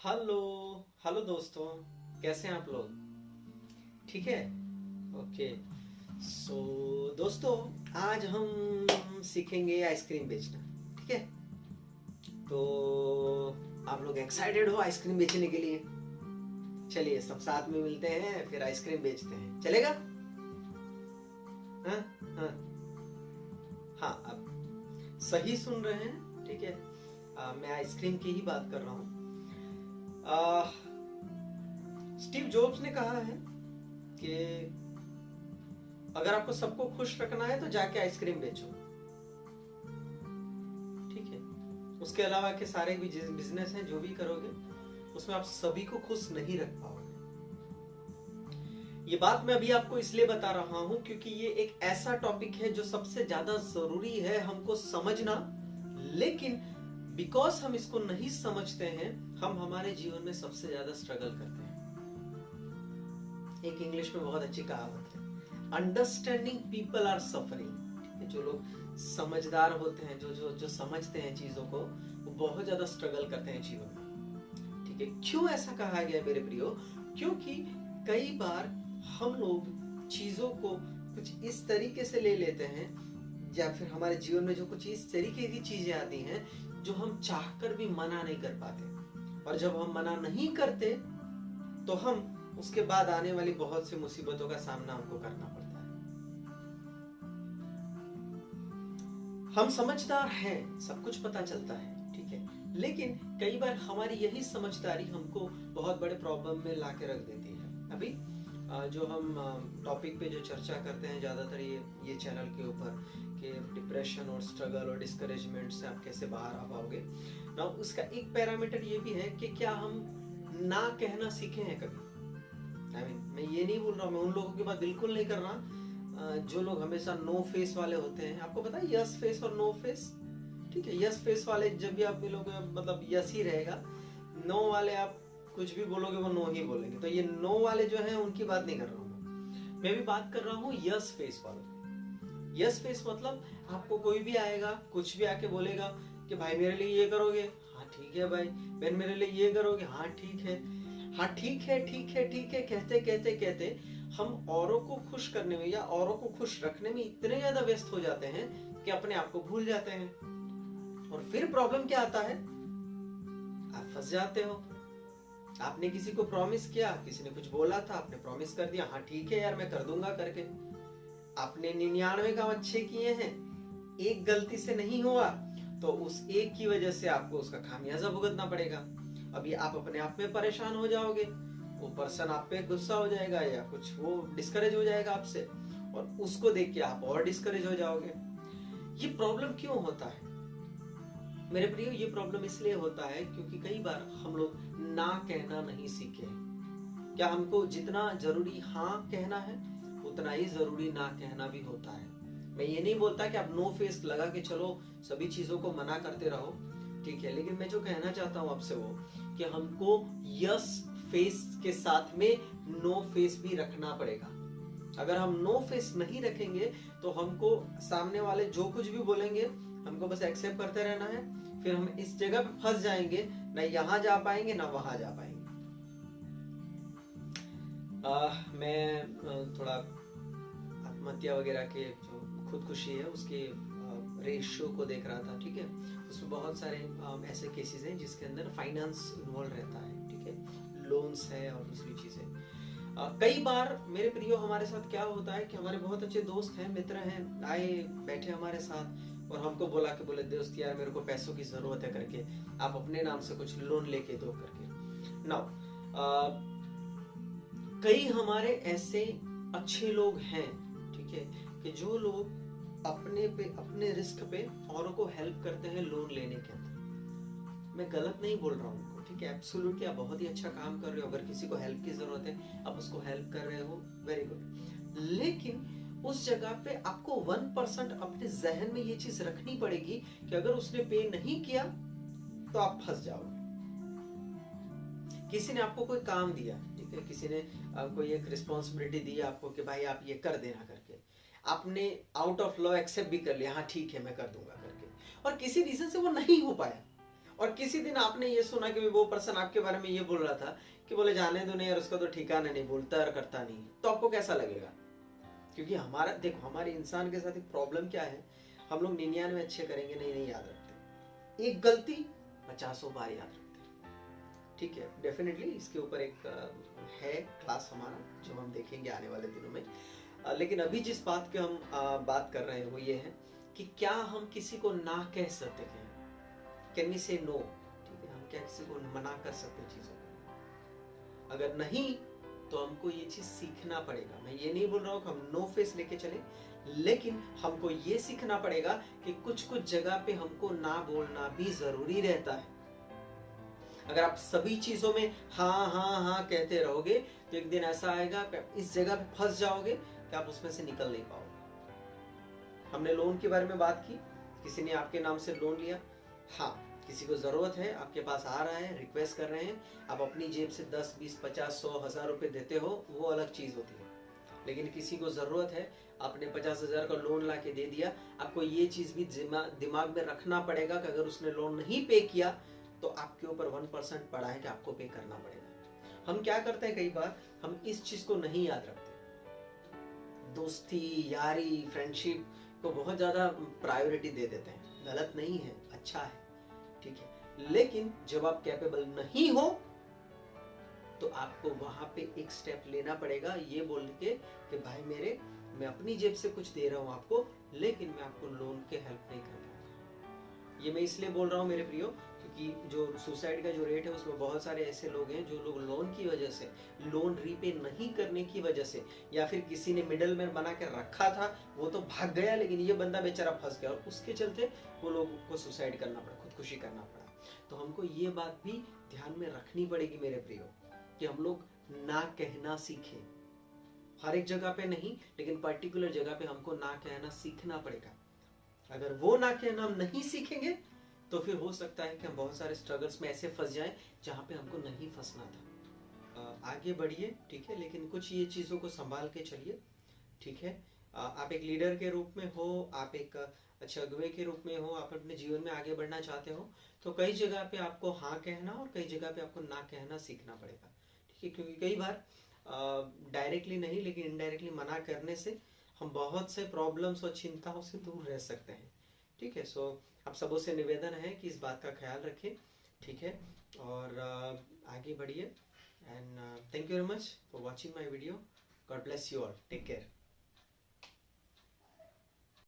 Hello hello दोस्तों, कैसे हैं आप लोग? ठीक है। ओके। सो दोस्तों, आज हम सीखेंगे आइसक्रीम बेचना। ठीक है। तो आप लोग एक्साइटेड हो आइसक्रीम बेचने के लिए? चलिए सब साथ में मिलते हैं, फिर आइसक्रीम बेचते हैं। चलेगा? हाँ हाँ हाँ, आप सही सुन रहे हैं। ठीक है। मैं आइसक्रीम की ही बात कर रहा हूँ। स्टीव जॉब्स ने कहा है कि अगर आपको सबको खुश रखना है तो जाके आइसक्रीम बेचो। ठीक है। उसके अलावा के सारे भी बिजनेस हैं जो भी करोगे उसमें आप सभी को खुश नहीं रख पाओगे। ये बात मैं अभी आपको इसलिए बता रहा हूं क्योंकि ये एक ऐसा टॉपिक है जो सबसे ज्यादा जरूरी है हमको समझना, लेकिन बिकॉज हम इसको नहीं समझते हैं हम हमारे जीवन में सबसे ज्यादा स्ट्रगल करते हैं। एक इंग्लिश में बहुत अच्छी कहावत है, अंडरस्टैंडिंग पीपल आर सफरिंग। जो लोग समझदार होते हैं, जो जो जो समझते हैं चीजों को, वो बहुत ज्यादा स्ट्रगल करते हैं जीवन में। ठीक है। क्यों ऐसा कहा गया मेरे प्रियो? क्योंकि कई बार हम लोग चीजों को कुछ इस तरीके से ले लेते हैं, या फिर हमारे जीवन में जो कुछ इस तरीके की चीजें आती हैं जो हम चाहकर भी मना नहीं कर पाते, और जब हम मना नहीं करते तो हम उसके बाद आने वाली बहुत सी मुसीबतों का सामना हमको करना पड़ता है। हम समझदार हैं, सब कुछ पता चलता है। ठीक है। लेकिन कई बार हमारी यही समझदारी हमको बहुत बड़े प्रॉब्लम में लाके रख देती है। अभी जो हम टॉपिक पे जो चर्चा करते हैं ज्यादातर ये चैनल के ऊपर कि डिप्रेशन और स्ट्रगल और डिस्करेजमेंट से आप कैसे बाहर आ पाओगे ना, उसका एक पैरामीटर ये भी है कि क्या हम ना कहना सीखे हैं कभी। मैं ये नहीं बोल रहा हूँ, मैं उन लोगों की बात बिल्कुल नहीं कर रहा जो लोग हमेशा नो फेस वाले होते हैं। आपको पता है यस फेस और नो फेस? ठीक है। यस फेस वाले जब भी आप मिलोगे मतलब यस ही रहेगा, नो वाले आप कुछ भी बोलोगे वो नो ही बोलेंगे। तो ये नो वाले जो हैं उनकी बात नहीं कर रहा हूँ, मैं भी बात कर रहा हूँ यस फेस वालों। यस फेस मतलब आपको कोई भी आएगा कुछ भी आके बोलेगा कि भाई मेरे लिए ये करोगे? हाँ ठीक है भाई। बहन मेरे लिए ये करोगे? हाँ ठीक है। हाँ ठीक है ठीक है ठीक है कहते कहते कहते हम औरों को खुश करने में या औरों को खुश रखने में इतने ज्यादा व्यस्त हो जाते हैं कि अपने आप को भूल जाते हैं। और फिर प्रॉब्लम क्या आता है? आप फंस जाते हो। आपने किसी को प्रॉमिस किया, किसी ने कुछ बोला था, आपने प्रॉमिस कर दिया, हाँ ठीक है यार मैं कर दूंगा करके। आपने 99 काम अच्छे किए हैं, एक गलती से नहीं हुआ, तो उस एक की वजह से आपको उसका खामियाजा भुगतना पड़ेगा। अभी आप अपने आप में परेशान हो जाओगे, वो पर्सन आप पे गुस्सा हो जाएगा या कुछ वो डिस्करेज हो जाएगा आपसे, और उसको देख के आप और डिस्करेज हो जाओगे। ये प्रॉब्लम क्यों होता है मेरे प्रियो? ये प्रॉब्लम इसलिए होता है क्योंकि कई बार हम लोग ना कहना नहीं सीखे। क्या हमको जितना जरूरी हाँ कहना है उतना ही जरूरी ना कहना भी होता है। मैं ये नहीं बोलता कि आप नो फेस लगा के चलो सभी चीजों को मना करते रहो, ठीक है, लेकिन मैं जो कहना चाहता हूं आपसे वो कि हमको यस फेस के साथ में नो फेस भी रखना पड़ेगा। अगर हम नो फेस नहीं रखेंगे तो हमको सामने वाले जो कुछ भी बोलेंगे हमको बस एक्सेप्ट करते रहना है, फिर हम इस जगह पे फंस जाएंगे, ना यहाँ जा पाएंगे ना वहां जा पाएंगे। मैं थोड़ा आत्महत्या वगैरह के जो खुदकुशी है उसके रेशियो को देख रहा था। ठीक है। उसमें बहुत सारे ऐसे केसेस हैं जिसके अंदर फाइनेंस इन्वॉल्व रहता है। ठीक है। लोन्स है और दूसरी चीजें। कई बार मेरे प्रियो हमारे साथ क्या होता है कि हमारे बहुत अच्छे दोस्त हैं, मित्र हैं, आए बैठे हमारे साथ और हमको बोला कि बोले दोस्त यार मेरे को पैसों की जरूरत है करके, आप अपने नाम से कुछ लोन लेके दो करके। नाउ कई हमारे ऐसे अच्छे लोग हैं, ठीक है, कि जो लोग अपने रिस्क पे औरों को हेल्प करते हैं लोन लेने के अंदर। मैं गलत नहीं बोल रहा हूँ, ठीक है, एब्सोल्युटली आप बहुत ही अच्छा काम कर रहे हो। अगर किसी को हेल्प की जरूरत है आप उसको हेल्प कर रहे हो, वेरी गुड। लेकिन उस जगह पे आपको 1% अपने जहन में ये चीज रखनी पड़ेगी कि अगर उसने पे नहीं किया तो आप फंस जाओगे। किसी ने आपको कोई काम दिया, ठीक है, किसी ने कोई एक रिस्पॉन्सिबिलिटी दी आपको कि भाई आप ये कर देना करके, आपने आउट ऑफ लॉ एक्सेप्ट भी कर लिया, हाँ ठीक है मैं कर दूंगा करके, और किसी रीजन से वो नहीं हो पाया और किसी दिन आपने ये सुना कि वो पर्सन आपके बारे में ये बोल रहा था कि बोले जाने दो नहीं यार, उसका तो ठिकाना नहीं, बोलता और करता नहीं, तो आपको कैसा लगेगा? क्योंकि हमारा देखो, हमारे इंसान के साथ एक प्रॉब्लम क्या है, हम लोग 99 अच्छे करेंगे नहीं नहीं याद रखते, एक गलती 50 बार याद रखते हैं। ठीक है, डेफिनेटली इसके ऊपर एक है क्लास हमारा जो हम देखेंगे आने वाले दिनों में। लेकिन अभी जिस बात की हम बात कर रहे हैं वो ये है कि क्या हम किसी को ना कह सकते हैं? कैन वी से नो? ठीक है, हम क्या किसी को मना कर सकते चीजों को? अगर नहीं तो हमको ये चीज सीखना पड़ेगा। मैं ये नहीं बोल रहा हूँ कि हम नो फेस लेके चले, लेकिन हमको ये सीखना पड़ेगा कि कुछ कुछ जगह पे हमको ना बोलना भी जरूरी रहता है। अगर आप सभी चीजों में हाँ हाँ हाँ कहते रहोगे तो एक दिन ऐसा आएगा कि इस जगह पे फंस जाओगे कि आप उसमें से निकल नहीं पाओगे। हमने लोन के बारे में बात की, किसी ने आपके नाम से लोन लिया, हाँ किसी को जरूरत है, आपके पास आ रहा है, रिक्वेस्ट कर रहे हैं, आप अपनी जेब से 10, 20, 50, 100, 1000 रुपए देते हो, वो अलग चीज होती है। लेकिन किसी को जरूरत है, आपने 50,000 का लोन ला के दे दिया, आपको ये चीज भी दिमाग में रखना पड़ेगा कि अगर उसने लोन नहीं पे किया तो आपके ऊपर 1% पड़ा है कि आपको पे करना पड़ेगा। हम क्या करते हैं, कई बार हम इस चीज को नहीं याद रखते, दोस्ती यारी फ्रेंडशिप को बहुत ज्यादा प्रायोरिटी दे देते हैं। गलत नहीं है, अच्छा है, ठीक है, लेकिन जब आप कैपेबल नहीं हो तो आपको वहां पे एक स्टेप लेना पड़ेगा, ये बोल के कि भाई मेरे, मैं अपनी जेब से कुछ दे रहा हूं आपको, लेकिन मैं आपको लोन के हेल्प नहीं कर पाऊंगा। ये मैं इसलिए बोल रहा हूं मेरे प्रियो, क्योंकि जो सुसाइड का जो रेट है उसमें बहुत सारे ऐसे लोग हैं जो लोग लोन की वजह से, लोन रीपे नहीं करने की वजह से, या फिर किसी ने मिडल मैन बना के रखा था, वो तो भाग गया, लेकिन ये बंदा बेचारा फंस गया और उसके चलते वो लोगों को सुसाइड करना पड़ा, खुदकुशी करना पड़ा। तो हमको ये बात भी ध्यान में रखनी पड़ेगी मेरे प्रियो, कि हम लोग ना कहना सीखें। हर एक जगह पे नहीं, लेकिन पर्टिकुलर जगह पे हमको ना कहना सीखना पड़ेगा। अगर वो ना कहना हम नहीं सीखेंगे तो फिर हो सकता है कि हम बहुत सारे स्ट्रगल्स में ऐसे फंस जाएं जहां पे हमको नहीं फंसना था। आगे बढ़िए, ठीक है, लेकिन कुछ ये चीज़ों को संभाल के चलिए, ठीक है। आप एक लीडर के रूप में हो, आप एक अच्छे अगुवे के रूप में हो, आप अपने जीवन में आगे बढ़ना चाहते हो, तो कई जगह पे आपको हाँ कहना और कई जगह पे आपको ना कहना सीखना पड़ेगा, ठीक है। क्योंकि कई बार डायरेक्टली नहीं लेकिन इनडायरेक्टली मना करने से हम बहुत से प्रॉब्लम्स और चिंताओं से दूर रह सकते हैं, ठीक है। सो आप सबों से निवेदन है कि इस बात का ख्याल रखें, ठीक है, और आगे बढ़िए। And thank you very much for watching my video. God bless you all, take care.